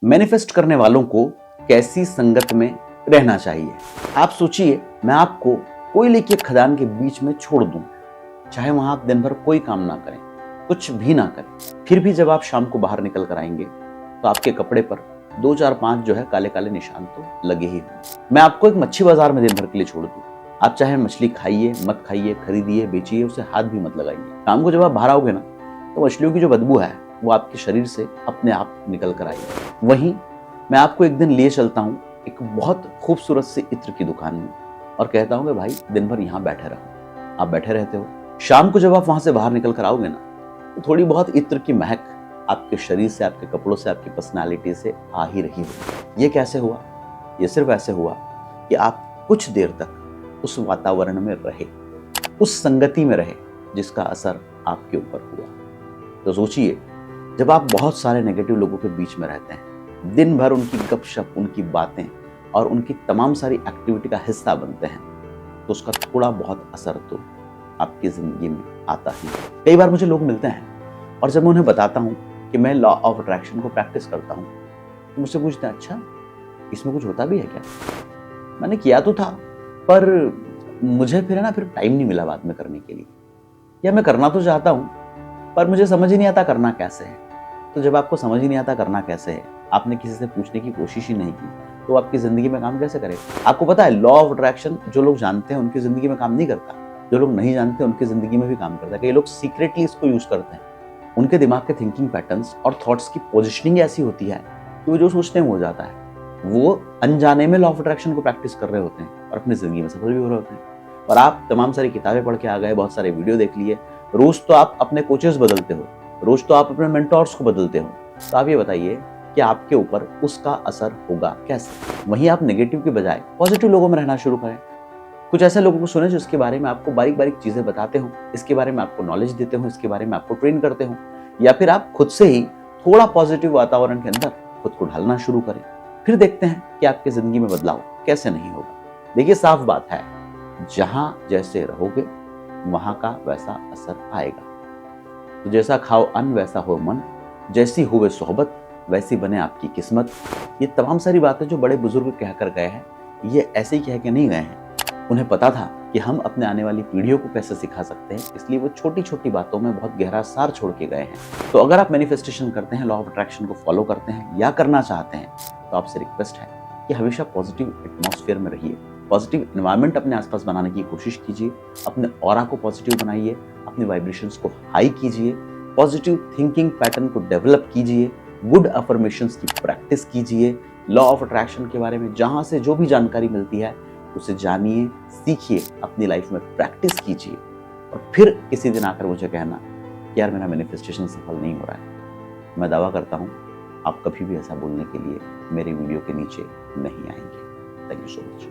Manifest करने वालों को कैसी संगत में रहना चाहिए। आप सोचिए, मैं आपको कोयले की खदान के बीच में छोड़ दूं, चाहे वहां आप दिन भर कोई काम ना करें, कुछ भी ना करें, फिर भी जब आप शाम को बाहर निकल कर आएंगे तो आपके कपड़े पर 2 4 5 जो है काले काले निशान तो लगे ही होंगे। मैं आपको एक मच्छी बाजार में दिन भर के लिए छोड़ दूं, आप चाहे मछली खाइए मत खाइए, खरीदिए बेचिए, उसे हाथ भी मत लगाइए। शाम को जब आप बाहर आओगे ना तो मछलियों की जो बदबू है वो आपके शरीर से अपने आप निकल कर आएगी। वहीं मैं आपको एक दिन लिए चलता हूँ एक बहुत खूबसूरत से इत्र की दुकान में और कहता हूँ कि भाई दिन भर यहाँ बैठे रहो। आप बैठे रहते हो, शाम को जब आप वहां से बाहर निकल कर आओगे ना तो थोड़ी बहुत इत्र की महक आपके शरीर से, आपके कपड़ों से, आपकी पर्सनालिटी से आ ही रही होगी। ये कैसे हुआ? ये सिर्फ ऐसे हुआ कि आप कुछ देर तक उस वातावरण में रहे, उस संगति में रहे जिसका असर आपके ऊपर हुआ। तो सोचिए, जब आप बहुत सारे नेगेटिव लोगों के बीच में रहते हैं, दिन भर उनकी गपशप, उनकी बातें और उनकी तमाम सारी एक्टिविटी का हिस्सा बनते हैं, तो उसका थोड़ा बहुत असर तो आपकी जिंदगी में आता ही है। कई बार मुझे लोग मिलते हैं और जब मैं उन्हें बताता हूँ कि मैं लॉ ऑफ अट्रैक्शन को प्रैक्टिस करता हूँ तो मुझसे पूछते हैं, अच्छा इसमें कुछ होता भी है क्या? मैंने किया तो था पर मुझे फिर टाइम नहीं मिला बाद में करने के लिए, या मैं करना तो चाहता हूँ पर मुझे समझ ही नहीं आता करना कैसे है। तो जब आपको समझ ही नहीं आता करना कैसे है, आपने किसी से पूछने की कोशिश ही नहीं की, तो आपकी जिंदगी में काम कैसे करेगा? आपको पता है लॉ ऑफ अट्रैक्शन जो लोग जानते हैं उनकी जिंदगी में काम नहीं करता, जो लोग नहीं जानते उनकी जिंदगी में भी काम करता है। कई लोग सीक्रेटली इसको यूज करते हैं। उनके दिमाग के थिंकिंग पैटर्न्स और थॉट्स की पोजिशनिंग ऐसी होती है कि वो जो सोचते हैं वो हो जाता है। वो अनजाने में लॉ ऑफ अट्रैक्शन को प्रैक्टिस कर रहे होते हैं और अपनी जिंदगी में सफल भी हो रहे होते हैं। और आप तमाम सारी किताबें पढ़ के आ गए, बहुत सारे वीडियो देख लिए, रोज तो आप अपने कोचेस बदलते हो, रोज तो आप अपने मेंटोर्स को बदलते हो, तो आप ये बताइए कि आपके ऊपर उसका असर होगा कैसे? वहीं आप नेगेटिव के बजाय पॉजिटिव लोगों में रहना शुरू करें। कुछ ऐसे लोगों को सुने जिसके बारे में आपको बारीक बारीक चीजें बताते हो, इसके बारे में आपको नॉलेज देते हो, इसके बारे में आपको ट्रेन करते हो, या फिर आप खुद से ही थोड़ा पॉजिटिव वातावरण के अंदर खुद को ढालना शुरू करें। फिर देखते हैं कि आपकी जिंदगी में बदलाव कैसे नहीं होगा। देखिए, साफ बात है, जहां जैसे रहोगे वहां का वैसा असर आएगा। तो जैसा खाओ अन्न वैसा हो मन, जैसी हुए सोहबत वैसी बने आपकी किस्मत। ये तमाम सारी बातें जो बड़े बुजुर्ग कहकर गए हैं, ये ऐसे ही कह के नहीं गए हैं। उन्हें पता था कि हम अपने आने वाली पीढ़ियों को कैसे सिखा सकते हैं, इसलिए वो छोटी छोटी बातों में बहुत गहरा सार छोड़ के गए हैं। तो अगर आप मैनिफेस्टेशन करते हैं, लॉ ऑफ अट्रैक्शन को फॉलो करते हैं या करना चाहते हैं, तो आपसे रिक्वेस्ट है कि हमेशा पॉजिटिव एटमॉस्फेयर में रहिए, पॉजिटिव एनवायरनमेंट अपने आसपास बनाने की कोशिश कीजिए, अपने ऑरा को पॉजिटिव बनाइए, अपनी वाइब्रेशंस को हाई कीजिए, पॉजिटिव थिंकिंग पैटर्न को डेवलप कीजिए, गुड अफर्मेशंस की प्रैक्टिस कीजिए, लॉ ऑफ अट्रैक्शन के बारे में जहां से जो भी जानकारी मिलती है उसे जानिए, सीखिए, अपनी लाइफ में प्रैक्टिस कीजिए, और फिर किसी दिन आकर मुझे कहना कि यार मेरा मैनिफेस्टेशन सफल नहीं हो रहा है। मैं दावा करता हूं आप कभी भी ऐसा बोलने के लिए मेरे वीडियो के नीचे नहीं आएंगे। Thank you so much.